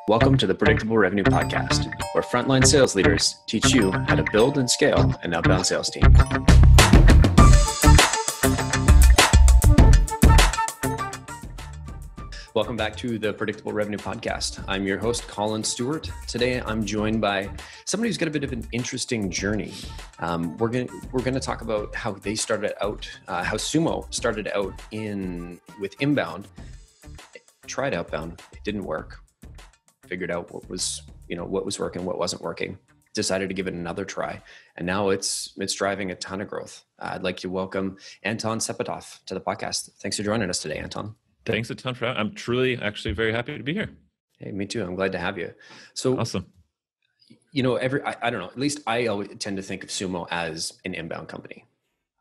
Welcome to the Predictable Revenue Podcast, where frontline sales leaders teach you how to build and scale an outbound sales team. Welcome back to the Predictable Revenue Podcast. I'm your host, Collin Stewart. Today, I'm joined by somebody who's got a bit of an interesting journey. We're going to talk about how they started out, how Sumo started out with inbound. Tried outbound, it didn't work. Figured out what was working, what wasn't working. Decided to give it another try, and now it's driving a ton of growth. I'd like to welcome Anton Sepetov to the podcast. Thanks for joining us today, Anton. Thanks a ton for that. I'm truly actually very happy to be here. Hey, me too. I'm glad to have you. So awesome. I don't know, at least I always tend to think of Sumo as an inbound company,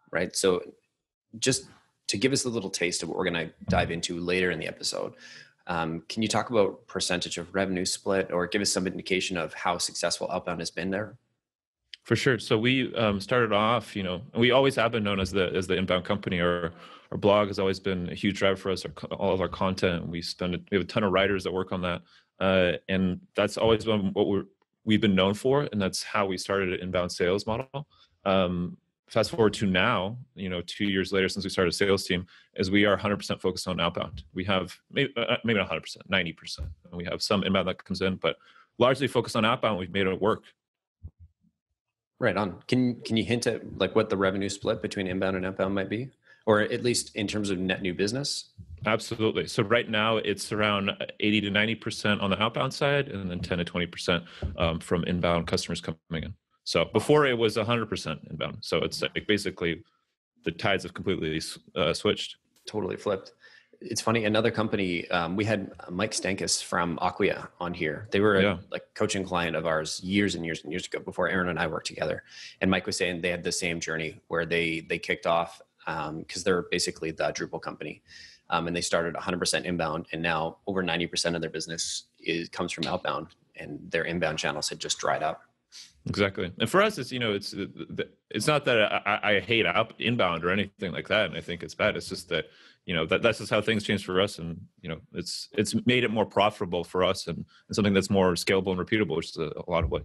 right? So just to give us a little taste of what we're going to dive into later in the episode, can you talk about percentage of revenue split or give us some indication of how successful outbound has been there? For sure. So we started off, we always have been known as the inbound company. Our blog has always been a huge driver for us. All of our content, we have a ton of writers that work on that, and that's always been what we've been known for, and that's how we started an inbound sales model. Fast forward to now, 2 years later since we started a sales team, is we are 100% focused on outbound. We have maybe not 100%, 90%. And we have some inbound that comes in, but largely focused on outbound. We've made it work. Right on. Can you hint at like what the revenue split between inbound and outbound might be, or at least in terms of net new business? Absolutely. So right now it's around 80 to 90% on the outbound side, and then 10 to 20% from inbound customers coming in. So before it was 100% inbound. So it's like basically the tides have completely switched. Totally flipped. It's funny. Another company, we had Mike Stankus from Acquia on here. They were a coaching client of ours years and years and years ago before Aaron and I worked together. And Mike was saying they had the same journey where they kicked off because they're basically the Drupal company. And they started 100% inbound, and now over 90% of their business comes from outbound, and their inbound channels had just dried up. Exactly. And for us, it's not that I hate inbound or anything like that, and I think it's bad. It's just that that's just how things change for us, and it's made it more profitable for us, and something that's more scalable and repeatable, which is a lot of what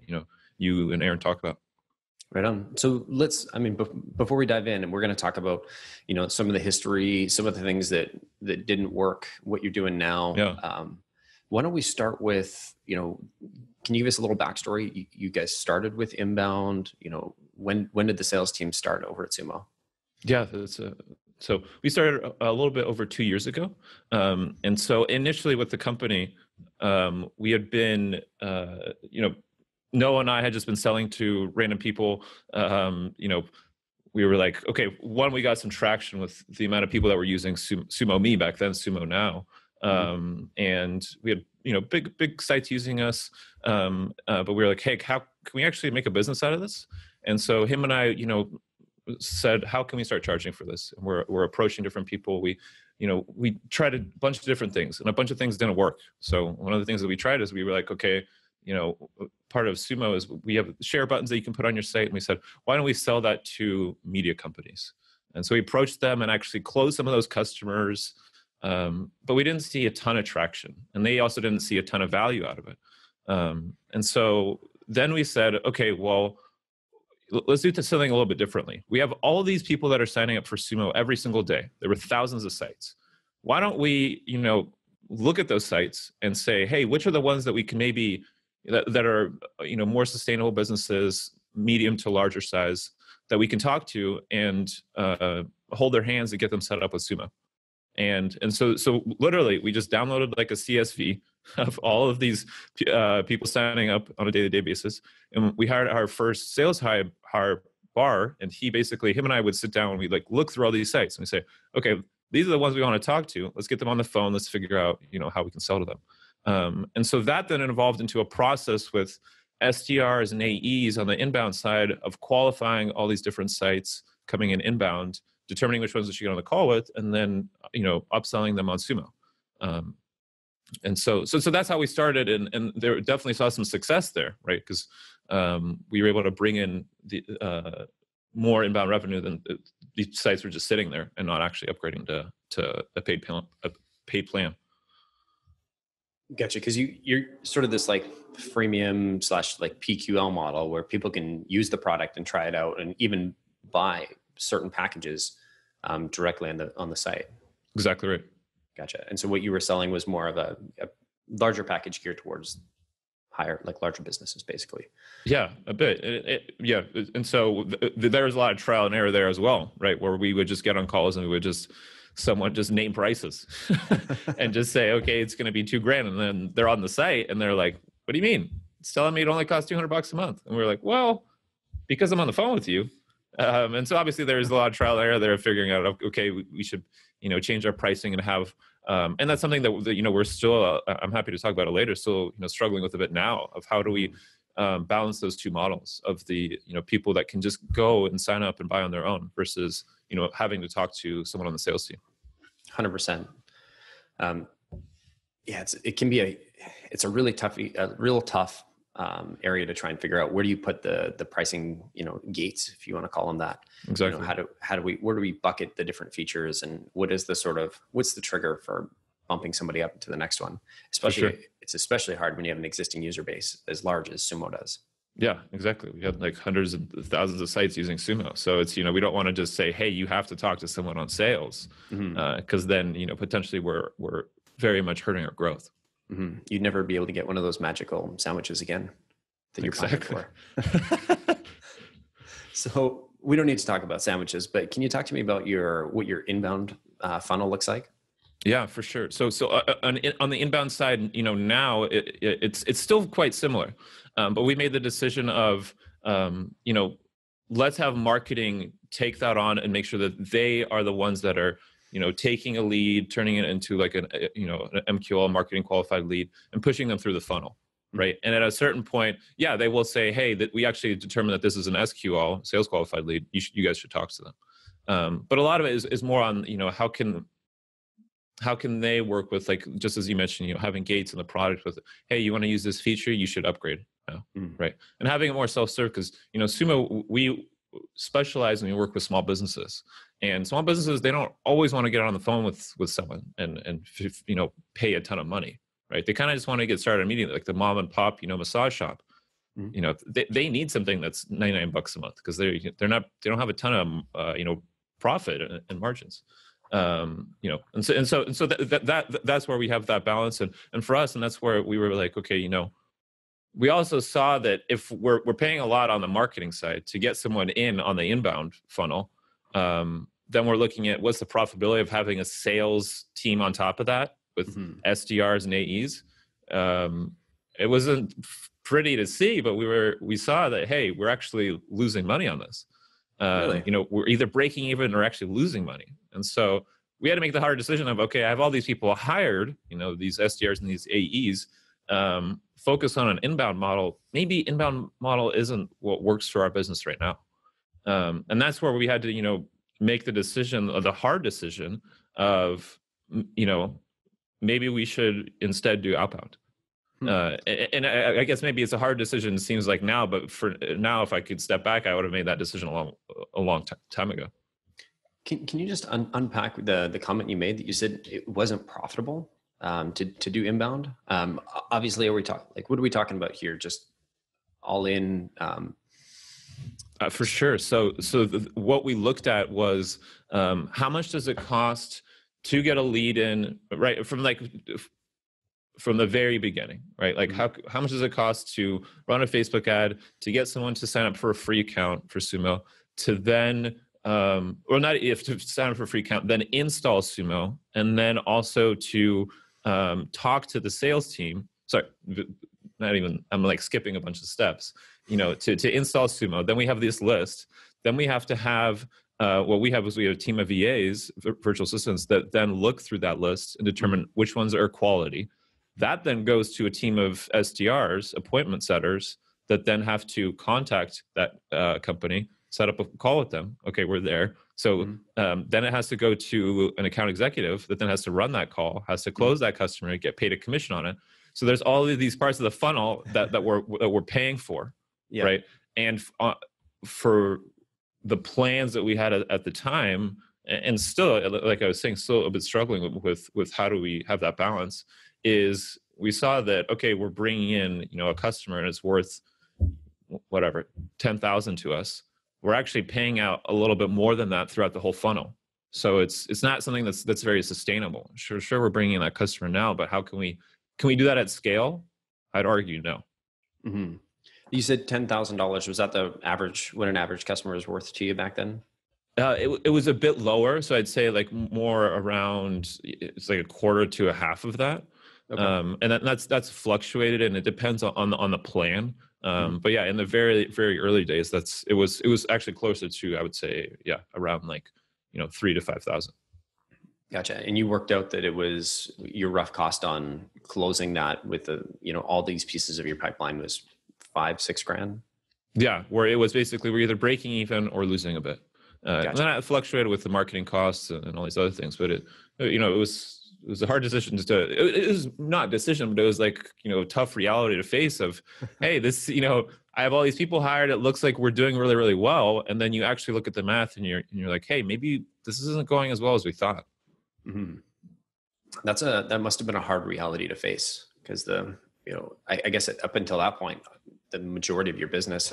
you and Aaron talk about. Right on. So before we dive in, and we're going to talk about some of the history, some of the things that didn't work, what you're doing now. Yeah. Why don't we start with, can you give us a little backstory? You guys started with inbound, when did the sales team start over at Sumo? Yeah, so we started a little bit over 2 years ago. And so initially with the company, we had been, Noah and I had just been selling to random people. We were like, okay, one, we got some traction with the amount of people that were using Sumo Me back then, Sumo Now. And we had, big sites using us. But we were like, hey, how can we actually make a business out of this? And so him and I, said, how can we start charging for this? And we're approaching different people. We tried a bunch of different things, and a bunch of things didn't work. So one of the things that we tried is we were like, okay, part of Sumo is we have share buttons that you can put on your site. And we said, why don't we sell that to media companies? And so we approached them and actually closed some of those customers. But we didn't see a ton of traction, and they also didn't see a ton of value out of it. And so then we said, okay, well, let's do something a little bit differently. We have all these people that are signing up for Sumo every single day. There were thousands of sites. Why don't we, look at those sites and say, hey, which are the ones that we can maybe that are, more sustainable businesses, medium to larger size, that we can talk to and hold their hands and get them set up with Sumo. And so literally we just downloaded like a CSV of all of these people signing up on a day-to-day basis. And we hired our first sales hire bar, and him and I would sit down and we'd like look through all these sites and we say, okay, these are the ones we want to talk to. Let's get them on the phone. Let's figure out, how we can sell to them. And so that then evolved into a process with SDRs and AEs on the inbound side of qualifying all these different sites coming in inbound, determining which ones we should get on the call with, and then, upselling them on Sumo. And so that's how we started. And there definitely saw some success there, right? Because we were able to bring in the more inbound revenue than these sites were just sitting there and not actually upgrading to a paid plan. Gotcha. Because you're sort of this like freemium slash like PQL model where people can use the product and try it out and even buy certain packages directly on the site. Exactly right. Gotcha. And so what you were selling was more of a larger package geared towards larger businesses, basically. Yeah, a bit. Yeah. And so there's a lot of trial and error there as well, right? Where we would just get on calls and we would someone just name prices and just say, okay, it's going to be $2,000. And then they're on the site and they're like, what do you mean? It's telling me it only costs $200 a month. And we're like, well, because I'm on the phone with you. And so obviously there's a lot of trial and error there, figuring out, okay, we should, change our pricing and have, and that's something that we're still, I'm happy to talk about it later, still, struggling with a bit now of how do we balance those two models of the, people that can just go and sign up and buy on their own versus, having to talk to someone on the sales team. 100%. Yeah, it's a really real tough area to try and figure out where do you put the pricing, gates, if you want to call them that. Exactly. Where do we bucket the different features, and what's the trigger for bumping somebody up to the next one? It's especially hard when you have an existing user base as large as Sumo does. Yeah, exactly. We have like hundreds of thousands of sites using Sumo. So it's, we don't want to just say, hey, you have to talk to someone on sales, because then, potentially we're very much hurting our growth. Mm-hmm. You'd never be able to get one of those magical sandwiches again that you're planning for. So we don't need to talk about sandwiches, but can you talk to me about what your inbound funnel looks like? Yeah, for sure. So on the inbound side, now it's still quite similar, but we made the decision of, let's have marketing take that on and make sure that they are the ones that are, taking a lead, turning it into like an MQL, marketing qualified lead, and pushing them through the funnel, right? And at a certain point, yeah, they will say, hey, that we actually determined that this is an SQL, sales qualified lead. You guys should talk to them. But a lot of it is more on, how can they work with, like, just as you mentioned, having gates in the product with, hey, you want to use this feature, you should upgrade now, right? And having it more self-serve, because, Sumo, we specialize and we work with small businesses. And small businesses, they don't always want to get on the phone with someone and pay a ton of money, right? They kind of just want to get started immediately, like the mom and pop, massage shop. They need something that's $99 a month because they don't have a ton of profit and margins. And so that's where we have that balance, and for us, and that's where we were like, okay, we also saw that if we're paying a lot on the marketing side to get someone in on the inbound funnel, then we're looking at what's the profitability of having a sales team on top of that with SDRs and AEs. It wasn't pretty to see, but we saw that, hey, we're actually losing money on this. Really? We're either breaking even or actually losing money. And so we had to make the hard decision of, okay, I have all these people hired, these SDRs and these AEs, focus on an inbound model. Maybe inbound model isn't what works for our business right now. And that's where we had to, make the decision, the hard decision of, maybe we should instead do outbound. And I guess maybe it's a hard decision, it seems like now, but for now, if I could step back, I would have made that decision a long time ago. Can you just unpack the comment you made that you said it wasn't profitable to do inbound? Obviously, what are we talking about here? Just all in? For sure. So what we looked at was how much does it cost to get a lead in, right? From the very beginning, right? Like how much does it cost to run a Facebook ad, to get someone to sign up for a free account for Sumo, to then, or not if to sign up for a free account, then install Sumo, and then also to talk to the sales team. Sorry, I'm like skipping a bunch of steps, to install Sumo. Then we have this list. Then we have to have, what we have is we have a team of VAs, virtual assistants, that then look through that list and determine which ones are quality. That then goes to a team of SDRs, appointment setters, that then have to contact that company, set up a call with them. Okay, we're there. So then it has to go to an account executive that then has to run that call, has to close that customer, get paid a commission on it. So there's all of these parts of the funnel that we're paying for, right? And for the plans that we had at the time, and still, like I was saying, still a bit struggling with how do we have that balance, is we saw that, okay, we're bringing in, a customer and it's worth whatever, 10,000 to us. We're actually paying out a little bit more than that throughout the whole funnel. So it's not something that's very sustainable. Sure, we're bringing in that customer now, but how can we do that at scale? I'd argue no. Mm-hmm. You said $10,000. Was that the average, what an average customer was worth to you back then? It was a bit lower. So I'd say like more around, it's like a quarter to a half of that. Okay. And that's fluctuated, and it depends on the plan. But yeah, in the very, very early days, it was actually closer to, I would say, around like, 3,000 to 5,000. Gotcha. And you worked out that it was your rough cost on closing that with the, all these pieces of your pipeline was $5,000-6,000. Yeah. Where it was basically, we're either breaking even or losing a bit. Gotcha. And then it fluctuated with the marketing costs and all these other things, but it was a hard decision it was not a decision, but it was like, a tough reality to face of, hey, this, I have all these people hired. It looks like we're doing really, really well. And then you actually look at the math and you're like, hey, maybe this isn't going as well as we thought. Mm-hmm. That must've been a hard reality to face, because I guess up until that point, the majority of your business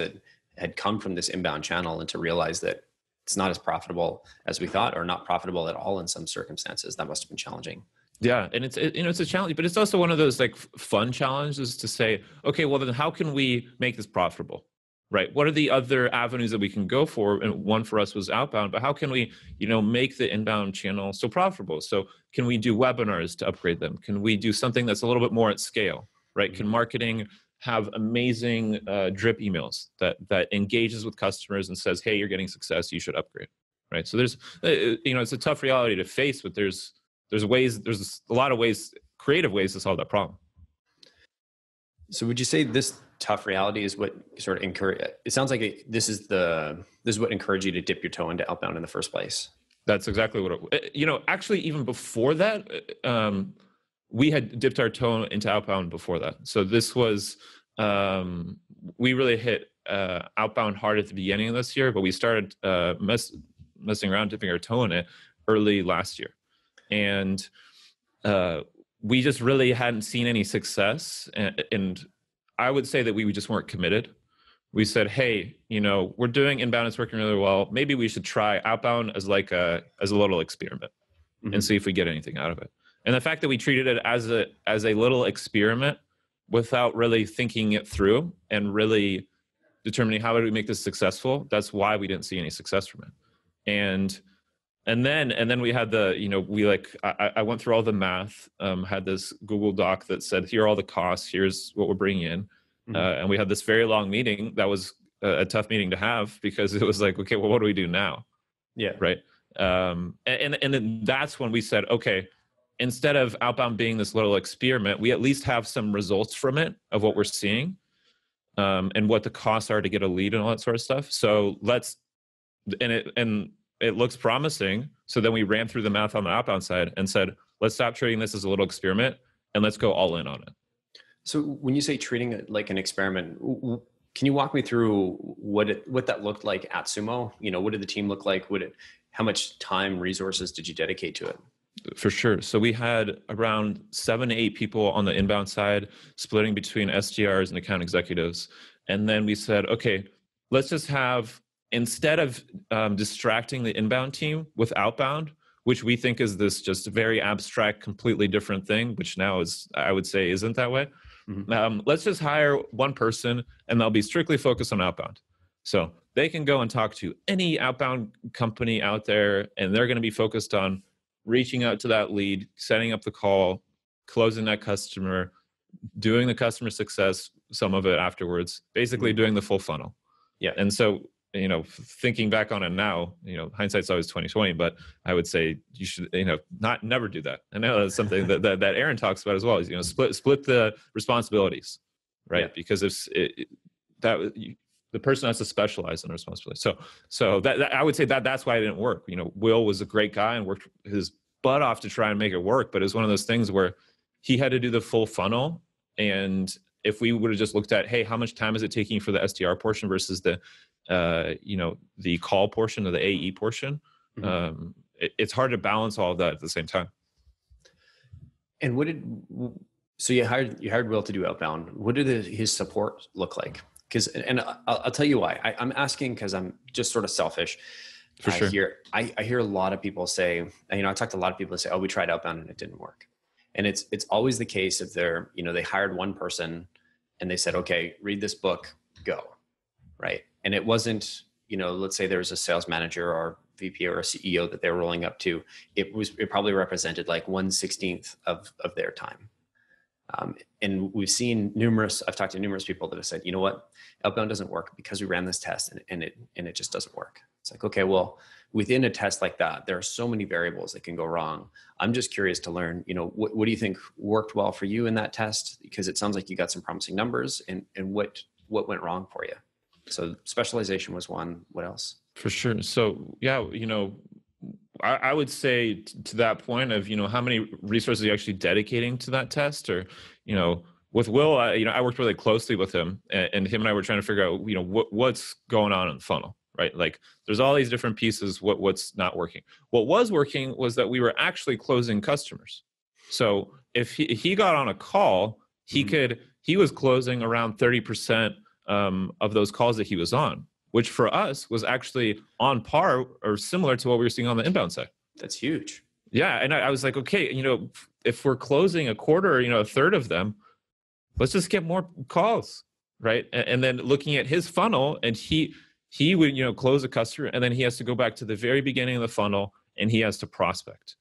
had come from this inbound channel, and to realize that it's not as profitable as we thought, or not profitable at all in some circumstances, that must've been challenging. Yeah. And it's a challenge, but it's also one of those like fun challenges to say, okay, well then how can we make this profitable, right? What are the other avenues that we can go for? And one for us was outbound, but how can we, make the inbound channel so profitable? So can we do webinars to upgrade them? Can we do something that's a little bit more at scale, right? Mm-hmm. Can marketing have amazing drip emails that engages with customers and says, hey, you're getting success, you should upgrade, right? So there's, it's a tough reality to face, but there's a lot of ways, creative ways to solve that problem. So would you say this tough reality is what sort of it sounds like this is what encouraged you to dip your toe into outbound in the first place? That's exactly what actually even before that, we had dipped our toe into outbound before that. So this was, we really hit outbound hard at the beginning of this year, but we started messing around, dipping our toe in it early last year. And we just really hadn't seen any success. And I would say that we just weren't committed. We said, hey, we're doing inbound, it's working really well. Maybe we should try outbound as a little experiment, mm-hmm. and see if we get anything out of it. And the fact that we treated it as a little experiment without really thinking it through and really determining how do we make this successful, that's why we didn't see any success from it. And then we had I went through all the math, had this Google Doc that said, here are all the costs, here's what we're bringing in. Mm-hmm. And we had this very long meeting that was a tough meeting to have, because it was like, okay, well, what do we do now? Yeah. Right. And then that's when we said, okay, instead of outbound being this little experiment, we at least have some results from it of what we're seeing, and what the costs are to get a lead and all that sort of stuff. So it looks promising. So then we ran through the math on the outbound side and said, let's stop treating this as a little experiment and let's go all in on it. So when you say treating it like an experiment, can you walk me through what that looked like at Sumo? What did the team look like? How much time, resources did you dedicate to it? For sure. So we had around 7 to 8 people on the inbound side, splitting between SDRs and account executives. And then we said, okay, let's just have, instead of distracting the inbound team with outbound, which we think is this just very abstract, completely different thing, which now is, I would say, isn't that way. Mm-hmm. Let's just hire one person and they'll be strictly focused on outbound. So they can go and talk to any outbound company out there, and they're going to be focused on reaching out to that lead, setting up the call, closing that customer, doing the customer success, some of it afterwards, basically doing the full funnel. Yeah. And so, thinking back on it now, hindsight's always 20/20, but I would say you should, never do that. I know that's something that Aaron talks about as well, is, split the responsibilities, right? Yeah. Because the person has to specialize in the responsibility. So that I would say that's why it didn't work. Will was a great guy and worked his butt off to try and make it work, but it was one of those things where he had to do the full funnel. And if we would have just looked at, hey, how much time is it taking for the SDR portion versus the call portion or the AE portion, mm-hmm. It's hard to balance all of that at the same time. And So you hired Will to do outbound. What did his support look like? Because, and I'll tell you why. I'm asking because I'm just sort of selfish. For sure. I hear a lot of people say, I talked to a lot of people that say, oh, we tried outbound and it didn't work. And it's always the case if they hired one person and they said, okay, read this book, go. Right. And it wasn't, let's say there was a sales manager or VP or a CEO that they were rolling up to. It probably represented like 1/16 of their time. And I've talked to numerous people that have said, you know what, outbound doesn't work because we ran this test and it just doesn't work. It's like, okay, well, within a test like that, there are so many variables that can go wrong. I'm just curious to learn, what do you think worked well for you in that test? Because it sounds like you got some promising numbers, and what went wrong for you? So specialization was one. What else? For sure. So yeah, I would say to that point of, how many resources are you actually dedicating to that test? Or, with Will, I worked really closely with him, and him and I were trying to figure out, what's going on in the funnel, right? Like there's all these different pieces, what's not working. What was working was that we were actually closing customers. So if he got on a call, he was closing around 30% of those calls that he was on, which for us was actually on par or similar to what we were seeing on the inbound side. That's huge. Yeah. And I was like, okay, if we're closing a quarter, a third of them, let's just get more calls, right? And then looking at his funnel, and he would, close a customer, and then he has to go back to the very beginning of the funnel, and he has to prospect.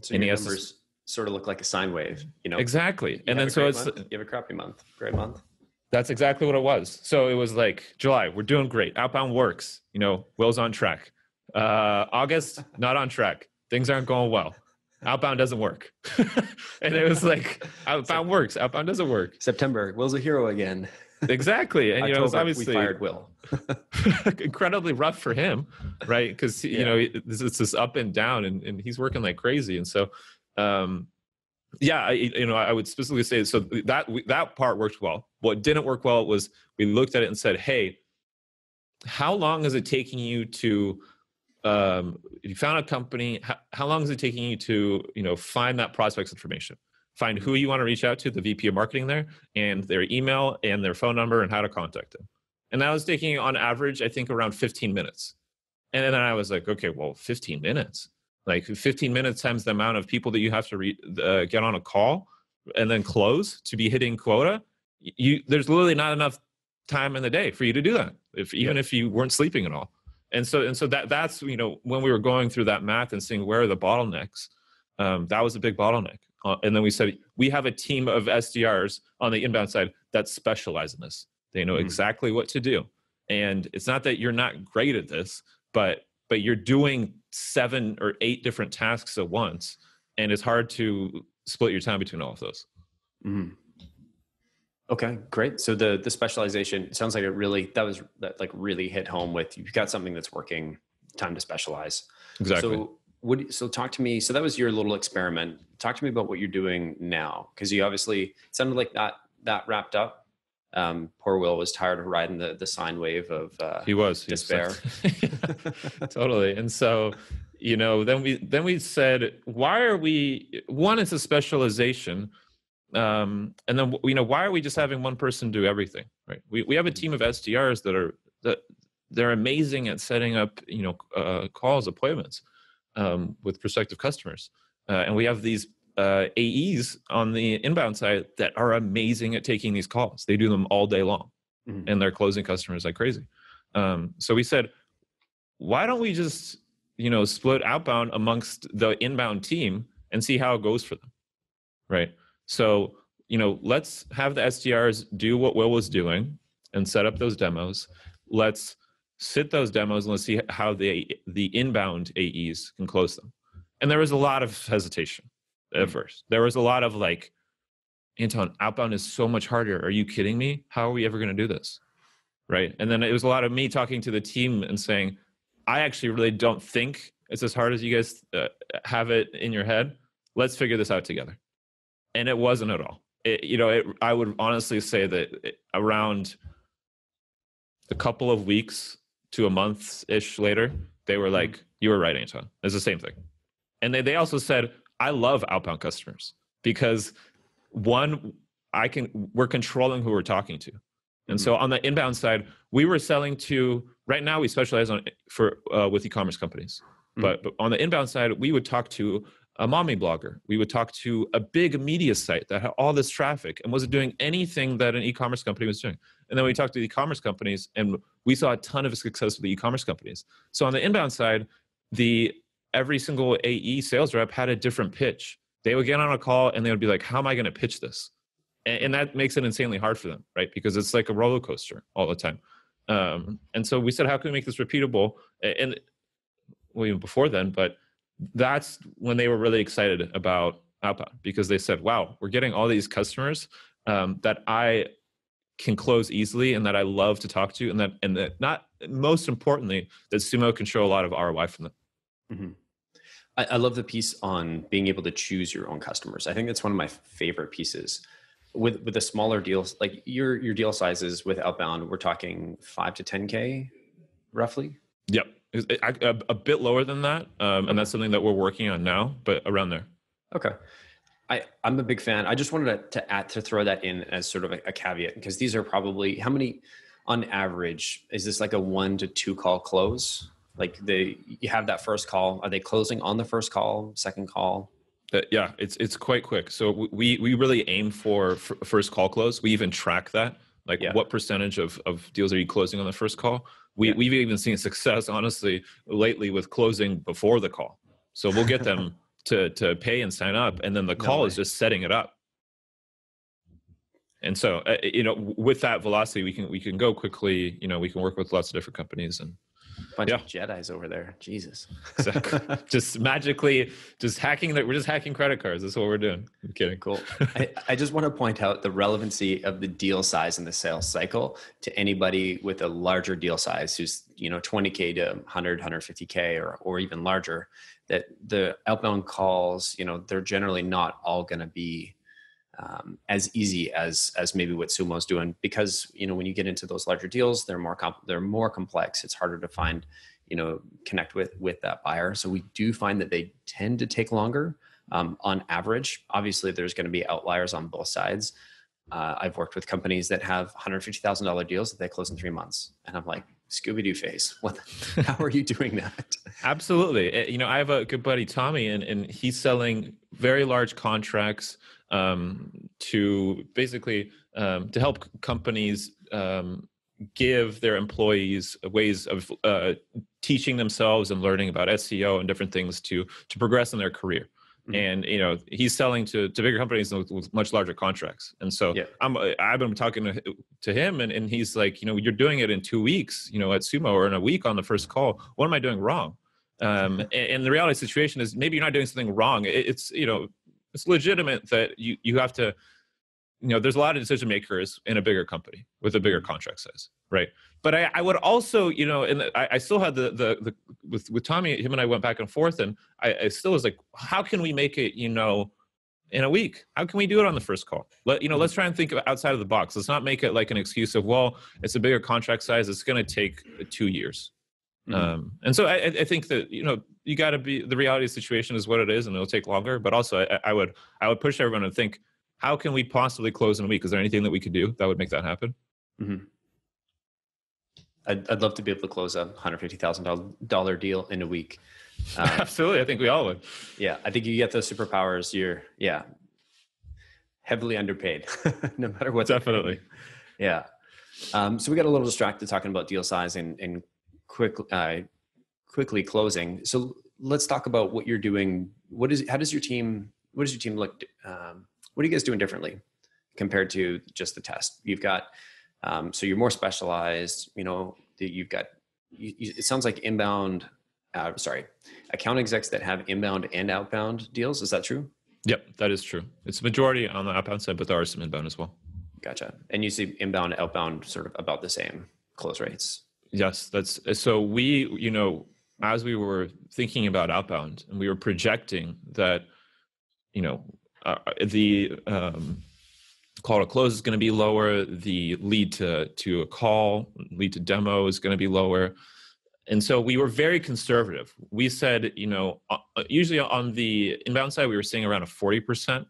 So your numbers sort of look like a sine wave, Exactly. And then you have a crappy month, great month. That's exactly what it was. So it was like July, we're doing great. Outbound works. Will's on track. August, not on track. Things aren't going well. Outbound doesn't work. And it was like, outbound works. Outbound doesn't work. September, Will's a hero again. Exactly. And October, it's obviously we fired Will. incredibly rough for him, right? Because it's this up and down, and he's working like crazy. And so I would specifically say, so that part worked well. What didn't work well was we looked at it and said, hey, how long is it taking you to, if you found a company, how long is it taking you to, find that prospect's information, find who you want to reach out to, the VP of marketing there, and their email and their phone number and how to contact them. And that was taking on average, I think, around 15 minutes. And then I was like, okay, well, 15 minutes. Like 15 minutes times the amount of people that you have to get on a call and then close to be hitting quota. There's literally not enough time in the day for you to do that, even if you weren't sleeping at all. And so that's when we were going through that math and seeing where are the bottlenecks, that was a big bottleneck. And then we said we have a team of SDRs on the inbound side that specialize in this. They know exactly what to do, and it's not that you're not great at this, but you're doing 7 or 8 different tasks at once, and it's hard to split your time between all of those. Mm-hmm. Okay, great. So the specialization sounds like that really hit home with, you've got something that's working, time to specialize. Exactly. So talk to me. So that was your little experiment. Talk to me about what you're doing now, because you obviously sounded like that wrapped up. Poor Will was tired of riding the sine wave of despair. Totally. And so, then we said, why are we? One, it's a specialization, and then why are we just having one person do everything? Right? We have a team of SDRs that they're amazing at setting up calls, appointments with prospective customers, and we have these AEs on the inbound side that are amazing at taking these calls. They do them all day long, and they're closing customers like crazy. So we said, why don't we just, split outbound amongst the inbound team and see how it goes for them, right? So, let's have the SDRs do what Will was doing and set up those demos. Let's sit those demos and let's see how the inbound AEs can close them. And there was a lot of hesitation at first. There was a lot of like, Anton, outbound is so much harder. Are you kidding me? How are we ever going to do this? Right. And then it was a lot of me talking to the team and saying, I actually really don't think it's as hard as you guys have it in your head. Let's figure this out together. And it wasn't at all. I would honestly say that around a couple of weeks to a month-ish later, they were like, you were right, Anton. It's the same thing. And they also said, I love outbound customers because one, we're controlling who we're talking to. And so on the inbound side, we were selling to, right now we specialize with e-commerce companies. But on the inbound side, we would talk to a mommy blogger. We would talk to a big media site that had all this traffic and wasn't doing anything that an e-commerce company was doing. And then we talked to the e-commerce companies, and we saw a ton of success with the e-commerce companies. So on the inbound side, every single AE sales rep had a different pitch. They would get on a call and they would be like, how am I going to pitch this? And that makes it insanely hard for them, right? Because it's like a roller coaster all the time. And so we said, how can we make this repeatable? And well, even before then, but that's when they were really excited about outbound, because they said, wow, we're getting all these customers that I can close easily and that I love to talk to, and that not most importantly, that Sumo can show a lot of ROI from them. Mm-hmm. I love the piece on being able to choose your own customers. I think that's one of my favorite pieces. With the smaller deals, like your deal sizes with outbound, we're talking 5 to 10K roughly. Yep. A bit lower than that. And that's something that we're working on now, but around there. Okay. I'm a big fan. I just wanted to throw that in as sort of a caveat, because these are probably, how many on average, is this like a 1 to 2 call close? Like you have that first call. Are they closing on the first call, second call? Yeah, it's quite quick. So we really aim for first call close. We even track that. Like what percentage of deals are you closing on the first call? We've even seen success, honestly, lately with closing before the call. So we'll get them to pay and sign up, and then the call is just setting it up. And so, with that velocity, we can go quickly. We can work with lots of different companies and. Bunch of Jedis over there. Jesus. Exactly. Just magically, we're just hacking credit cards. That's what we're doing. I'm kidding. Cool. I just want to point out the relevancy of the deal size in the sales cycle to anybody with a larger deal size who's, 20K to 100, 150K or even larger, that the outbound calls, they're generally not all going to be as easy as maybe what Sumo's doing, because when you get into those larger deals, they're more complex. It's harder to find, connect with that buyer. So we do find that they tend to take longer on average. Obviously, there's going to be outliers on both sides. I've worked with companies that have $150,000 deals that they close in 3 months, and I'm like, Scooby-Doo face. How are you doing that? Absolutely. I have a good buddy, Tommy, and he's selling very large contracts to basically to help companies give their employees ways of teaching themselves and learning about SEO and different things to progress in their career. Mm-hmm. And he's selling to bigger companies with much larger contracts. And so I've been talking to him, and he's like, you're doing it in 2 weeks, at Sumo, or in a week on the first call. What am I doing wrong? And the reality of the situation is maybe you're not doing something wrong. It's legitimate that you have to, there's a lot of decision makers in a bigger company with a bigger contract size, right? But I would also, and I still had with Tommy, him and I went back and forth, and I still was like, how can we make it, in a week? How can we do it on the first call? Let's try and think outside of the box. Let's not make it like an excuse of, well, it's a bigger contract size, it's going to take 2 years. Mm-hmm. And so I think that, you got to be, the reality of the situation is what it is, and it'll take longer. But also I would push everyone to think, how can we possibly close in a week? Is there anything that we could do that would make that happen? Mm-hmm. I'd love to be able to close a $150,000 deal in a week. Absolutely. I think we all would. Yeah. I think you get those superpowers. You're heavily underpaid no matter what. Definitely. Yeah. So we got a little distracted talking about deal size and quickly closing. So let's talk about what you're doing. What does your team look? What are you guys doing differently compared to just the test? You've got, so you're more specialized, you've got, it sounds like account execs that have inbound and outbound deals. Is that true? Yep, that is true. It's a majority on the outbound side, but there are some inbound as well. Gotcha. And you see inbound, outbound sort of about the same close rates. Yes, so we, as we were thinking about outbound, and we were projecting that, the call to close is going to be lower, the lead to a call, lead to demo is going to be lower. And so we were very conservative. We said, usually on the inbound side, we were seeing around a 40%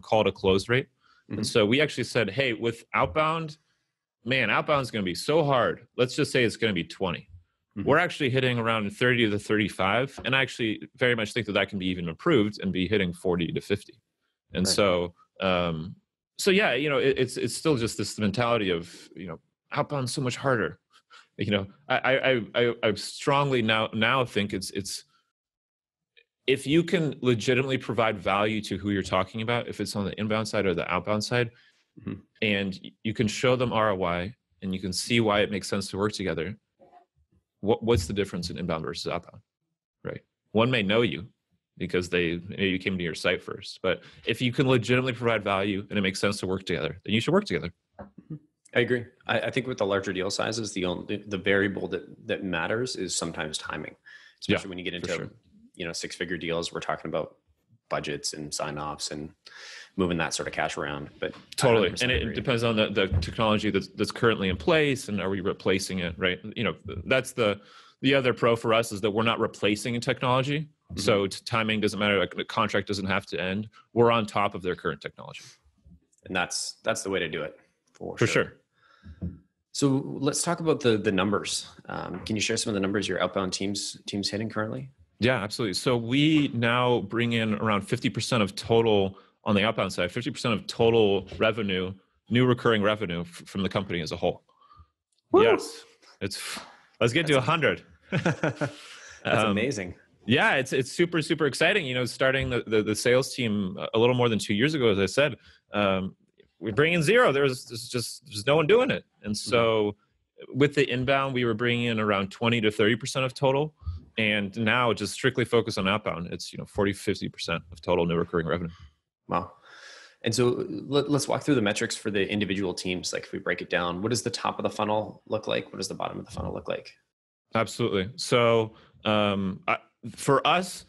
call to close rate. And so we actually said, hey, with outbound, man, outbound is going to be so hard. Let's just say it's going to be 20. We're actually hitting around 30 to 35. And I actually very much think that that can be even improved and be hitting 40 to 50. And so, so yeah, it's still just this mentality of, outbound so much harder. I strongly now think it's if you can legitimately provide value to who you're talking about, if it's on the inbound side or the outbound side, and you can show them ROI and you can see why it makes sense to work together, what's the difference in inbound versus outbound, right? One may know you because you came to your site first, but if you can legitimately provide value and it makes sense to work together, then you should work together. I agree. I think with the larger deal sizes, the variable that matters is sometimes timing, especially when you get into six-figure deals. We're talking about budgets and sign-offs and moving that sort of cash around. But totally, and it depends on the technology that's currently in place, and are we replacing it, right? That's the other pro for us is that we're not replacing a technology, so timing doesn't matter. Like the contract doesn't have to end. We're on top of their current technology, and that's the way to do it for sure. So let's talk about the numbers. Can you share some of the numbers your outbound teams hitting currently? Yeah, absolutely. So we now bring in around 50% of total on the outbound side, 50% of total revenue, new recurring revenue from the company as a whole. Woo! Yes, let's get to 100. That's amazing. Yeah, it's super, super exciting. Starting the sales team a little more than 2 years ago, as I said, we bring in zero. There's no one doing it. And so with the inbound, we were bringing in around 20 to 30% of total. And now just strictly focus on outbound. It's 40, 50% of total new recurring revenue. Wow. And so let's walk through the metrics for the individual teams. Like if we break it down, what does the top of the funnel look like? What does the bottom of the funnel look like? Absolutely. So for us,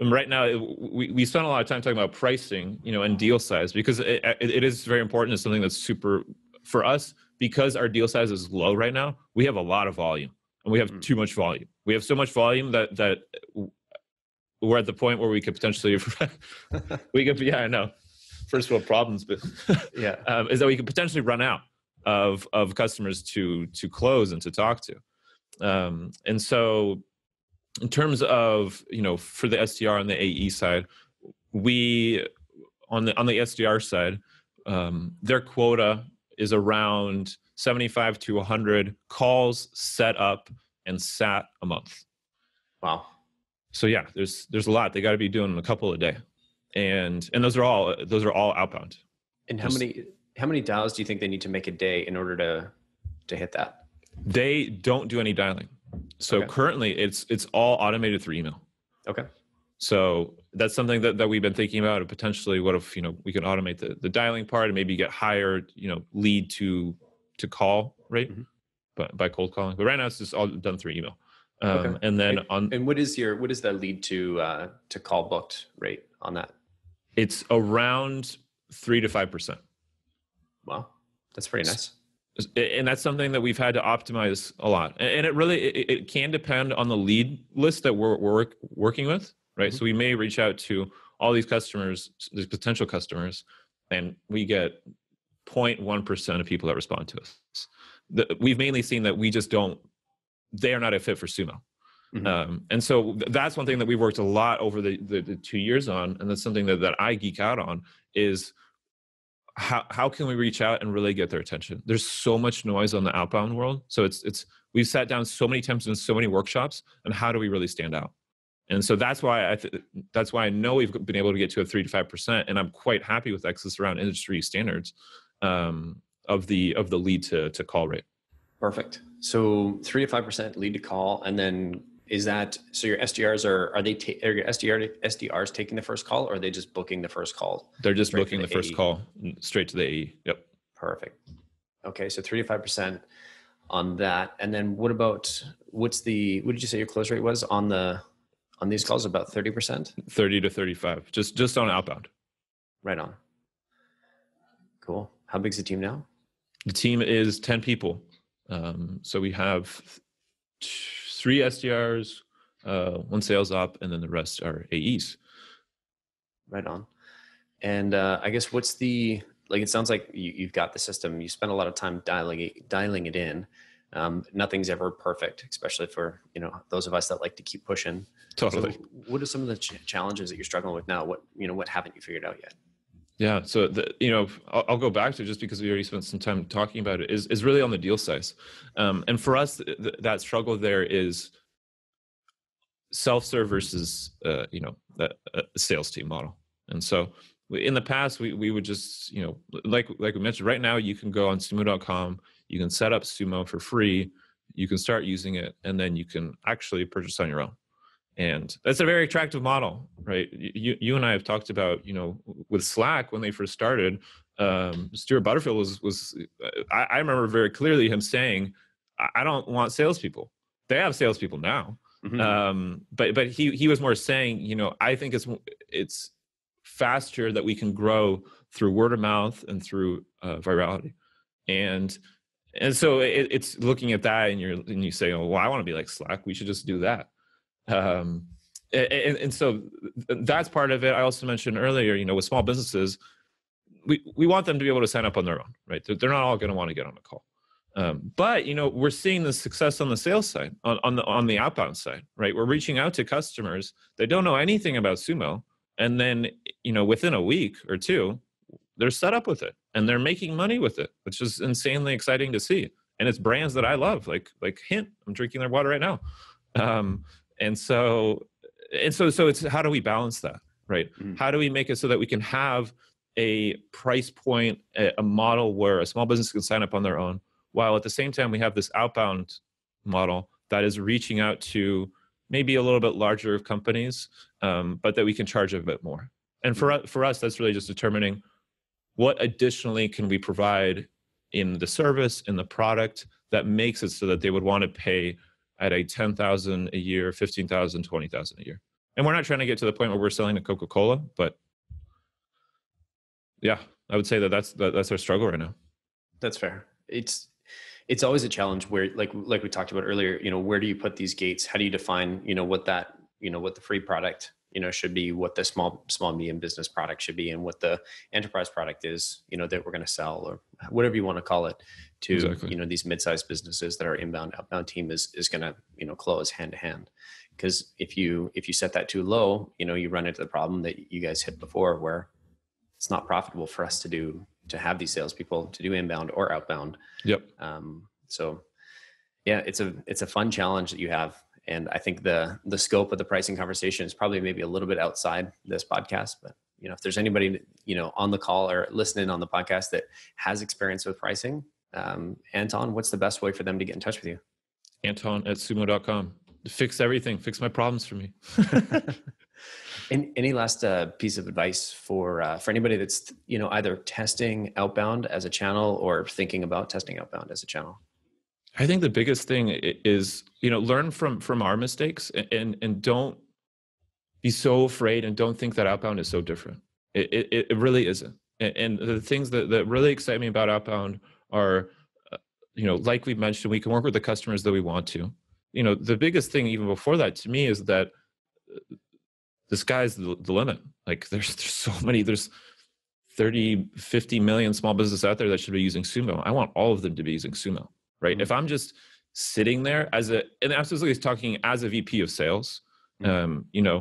right now, we spend a lot of time talking about pricing, and deal size, because it is very important. It's something that's super, for us, because our deal size is low right now, we have a lot of volume. And we have too much volume. We have so much volume that we're at the point where we could potentially, I know, first world problems, but is that we could potentially run out of customers to close and to talk to. And so in terms of, for the SDR and the AE side, we, on the SDR side, their quota is around 75 to 100 calls set up and sat a month. Wow. So yeah, there's a lot. They got to be doing a couple a day, and those are all outbound. And how many dials do you think they need to make a day in order to hit that? They don't do any dialing. So currently it's all automated through email. Okay. So that's something that we've been thinking about, and potentially what if, we can automate the dialing part and maybe get higher, lead to call rate by cold calling. But right now it's just all done through email. And then what is the lead to call booked rate on that? It's around 3 to 5%. Wow. That's pretty nice. And that's something that we've had to optimize a lot. And it really, it can depend on the lead list that we're working with, right? So we may reach out to all these customers, these potential customers, and we get 0.1% of people that respond to us. We've mainly seen that they are not a fit for Sumo. And so that's one thing that we've worked a lot over the 2 years on. And that's something that I geek out on is how can we reach out and really get their attention? There's so much noise on the outbound world. So we've sat down so many times in so many workshops, and how do we really stand out? And so that's why I know we've been able to get to a 3 to 5%, and I'm quite happy with Exodus around industry standards of the lead to call rate. Perfect. So 3 to 5% lead to call, and then is that so? Your SDRs are your SDRs taking the first call, or are they just booking the first call? They're just booking the first call straight to the AE. Yep. Perfect. Okay, so 3 to 5% on that, and then what did you say your close rate was on these calls? About 30%. 30 to 35, just on outbound. Right on. Cool. How big's the team now? The team is 10 people. So we have 3 SDRs, 1 sales op, and then the rest are AEs. Right on. And I guess what's the like, it sounds like you've got the system. You spend a lot of time dialing it in. Nothing's ever perfect, especially for, those of us that like to keep pushing. Totally. So what are some of the challenges that you're struggling with now? What haven't you figured out yet? Yeah. So I'll go back to, just because we already spent some time talking about it, is really on the deal size. And for us, that struggle there is self-serve versus, that sales team model. And so in the past, we would just, like we mentioned, right now you can go on sumo.com, you can set up Sumo for free, you can start using it, and then you can actually purchase on your own. And that's a very attractive model, right? You and I have talked about, with Slack, when they first started, Stuart Butterfield was I remember very clearly him saying, I don't want salespeople. They have salespeople now. Mm-hmm. But he was more saying, I think it's faster that we can grow through word of mouth and through virality. And so it's looking at that, and you say, oh, well, I want to be like Slack. We should just do that. And so that's part of it. I also mentioned earlier, with small businesses, we want them to be able to sign up on their own, right? They're not all going to want to get on a call. But we're seeing the success on the sales side, on the outbound side, right? We're reaching out to customers that don't know anything about Sumo, and then within a week or two, they're set up with it and they're making money with it, which is insanely exciting to see. And it's brands that I love, like Hint. I'm drinking their water right now. And so it's, how do we balance that, right? Mm-hmm. How do we make it so that we can have a price point, a model where a small business can sign up on their own, while at the same time we have this outbound model that is reaching out to maybe a little bit larger companies, but that we can charge a bit more. And for us, that's really just determining what additionally can we provide in the service, in the product, that makes it so that they would want to pay at a $10,000 a year, $15,000, $20,000 a year. And we're not trying to get to the point where we're selling to Coca-Cola, but yeah, I would say that's our struggle right now. That's fair. It's always a challenge where, like we talked about earlier, where do you put these gates? How do you define, what the free product, should be, what the small, medium business product should be, and what the enterprise product is, that we're going to sell, or whatever you want to call it, to, exactly. These mid-sized businesses that our outbound team is going to, close hand to hand. Because if you set that too low, you run into the problem that you guys hit before, where it's not profitable for us to have these salespeople to do inbound or outbound. Yep. So yeah, it's a fun challenge that you have. And I think the scope of the pricing conversation is probably maybe a little bit outside this podcast, but if there's anybody, on the call or listening on the podcast that has experience with pricing, Anton, what's the best way for them to get in touch with you? Anton@sumo.com. Fix everything. Fix my problems for me. Any last piece of advice for anybody that's, either testing outbound as a channel or thinking about testing outbound as a channel? I think the biggest thing is, learn from our mistakes, and don't be so afraid, and don't think that outbound is so different. It really isn't. And the things that really excite me about outbound are, like we've mentioned, we can work with the customers that we want to. The biggest thing even before that to me is that the sky's the limit. Like there's so many, there's 30, 50 million small businesses out there that should be using Sumo. I want all of them to be using Sumo, right? Mm-hmm. If I'm just sitting there and absolutely talking as a VP of sales, mm-hmm.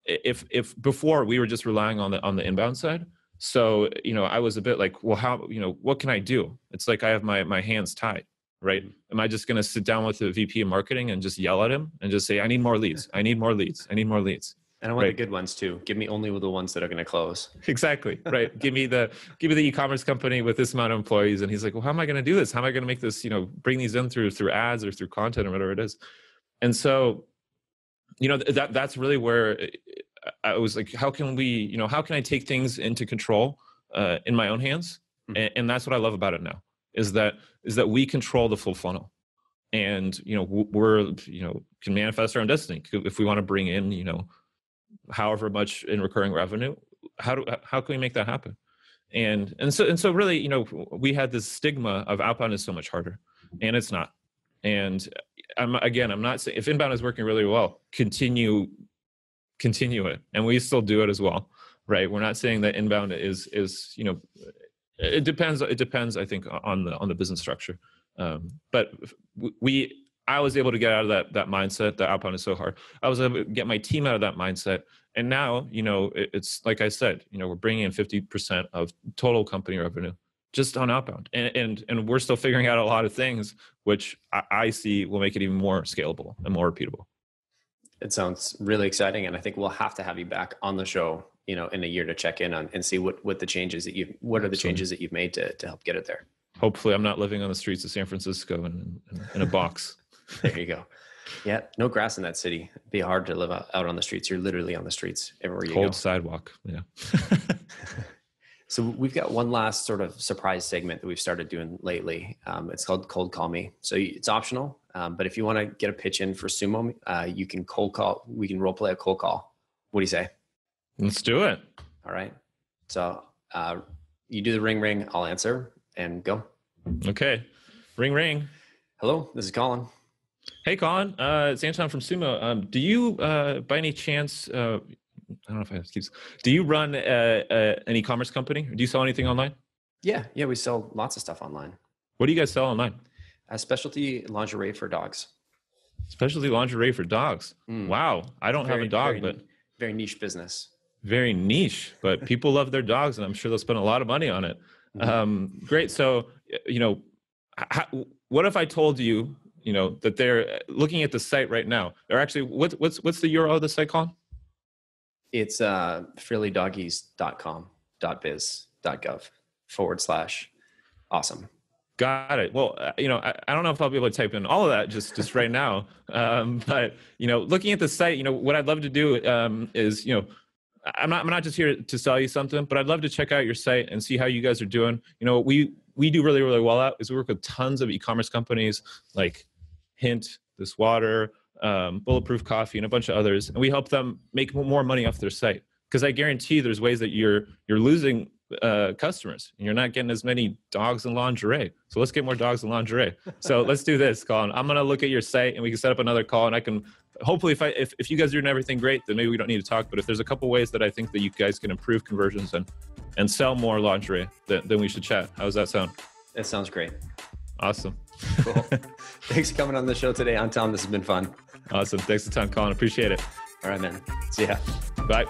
If before we were just relying on the inbound side. So, I was a bit like, well, how, what can I do? It's like I have my hands tied, right? Mm-hmm. Am I just going to sit down with the VP of marketing and just yell at him and just say, I need more leads. I need more leads. I need more leads. And I want the good ones too. Give me only the ones that are going to close. Exactly. Right. Give me the e-commerce company with this amount of employees. And he's like, well, how am I going to do this? How am I going to make this, bring these in through ads or through content or whatever it is? And so, that's really where I was like, how can I take things into control in my own hands? Mm-hmm. And that's what I love about it now is that we control the full funnel. And, we're, can manifest our own destiny. If we want to bring in, however much in recurring revenue, how can we make that happen? And so really, we had this stigma of outbound is so much harder, and it's not. And I'm not saying if inbound is working really well, continue it, and we still do it as well, right? We're not saying that inbound is It depends. It depends, I think, on the business structure. But I was able to get out of that mindset. That outbound is so hard. I was able to get my team out of that mindset. And now, it's like I said, we're bringing in 50% of total company revenue just on outbound. And we're still figuring out a lot of things, which I see will make it even more scalable and more repeatable. It sounds really exciting. And I think we'll have to have you back on the show, in a year to check in on and see what the changes that what are the changes that you've made to help get it there. Hopefully I'm not living on the streets of San Francisco in a box. There you go. Yeah. No grass in that city. It'd be hard to live out on the streets. You're literally on the streets everywhere you go. Cold sidewalk. Yeah. So we've got one last sort of surprise segment that we've started doing lately. It's called Cold Call Me. So it's optional. But if you want to get a pitch in for Sumo, you can cold call. We can role play a cold call. What do you say? Let's do it. All right. So you do the ring, ring. I'll answer and go. Okay. Ring, ring. Hello, this is Collin. Hey, Collin. It's Anton from Sumo. Do you, by any chance, I don't know if I have to keep. Do you run an e-commerce company? Or do you sell anything online? Yeah, we sell lots of stuff online. What do you guys sell online? Specialty lingerie for dogs. Specialty lingerie for dogs. Wow, I don't have a dog, but very niche business. Very niche, but people love their dogs, and I'm sure they'll spend a lot of money on it. Great. So, what if I told you, that they're looking at the site right now? They're actually what's the URL of the site, Collin? It's freelydoggies.com.biz.gov/awesome. Got it. Well, I don't know if I'll be able to type in all of that just right now. But looking at the site, what I'd love to do is, I'm not just here to sell you something, but I'd love to check out your site and see how you guys are doing. We do really, really well at is we work with tons of e-commerce companies like Hint, This Water, Bulletproof Coffee, and a bunch of others, and we help them make more money off their site. Because I guarantee there's ways that you're losing customers, and you're not getting as many dogs and lingerie. So let's get more dogs and lingerie. So let's do this, Collin. I'm gonna look at your site, and we can set up another call, and I can hopefully, if you guys are doing everything great, then maybe we don't need to talk. But if there's a couple ways that I think that you guys can improve conversions and sell more lingerie, then we should chat. How does that sound? That sounds great. Awesome. Cool. Thanks for coming on the show today, Anton. This has been fun. Awesome. Thanks a ton, Collin. Appreciate it. All right, man. See ya. Bye.